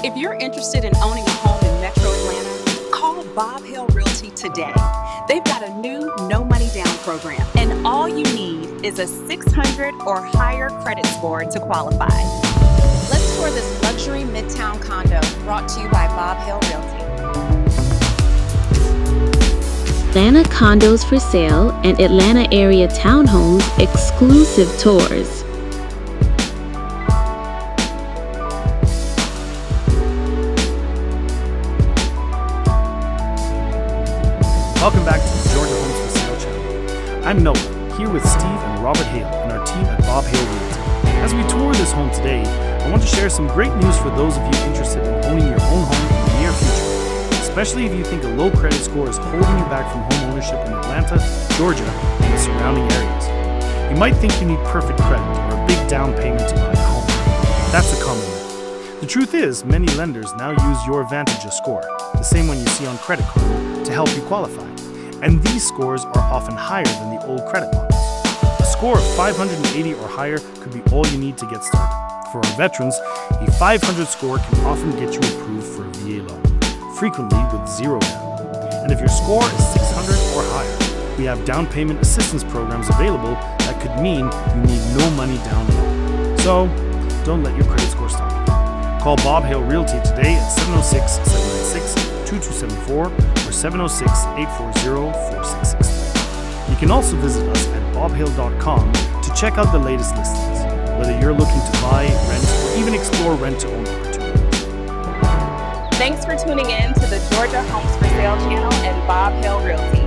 If you're interested in owning a home in Metro Atlanta, call Bob Hill Realty today. They've got a new no money down program, and all you need is a 600 or higher credit score to qualify. Let's tour this luxury Midtown condo brought to you by Bob Hill Realty. Atlanta Condos for Sale and Atlanta Area Townhomes exclusive tours. Welcome back to the Georgia Homes for Sale channel. I'm Noah, here with Steve and Robert Hale and our team at Bob Hale Realty. As we tour this home today, I want to share some great news for those of you interested in owning your own home in the near future, especially if you think a low credit score is holding you back from home ownership in Atlanta, Georgia, and the surrounding areas. You might think you need perfect credit or a big down payment to buy a home. That's a common myth. The truth is, many lenders now use your Vantage score, the same one you see on credit card, to help you qualify. And these scores are often higher than the old credit models. A score of 580 or higher could be all you need to get started. For our veterans, a 500 score can often get you approved for a VA loan, frequently with zero down. And if your score is 600 or higher, we have down payment assistance programs available that could mean you need no money down at all. So, don't let your credit score stop you. Call Bob Hale Realty today at 706-796-2274 or 706-840-4663. You can also visit us at bobhale.com to check out the latest listings, whether you're looking to buy, rent, or even explore rent-to-own opportunities. Thanks for tuning in to the Georgia Homes for Sale channel and Bob Hill Realty.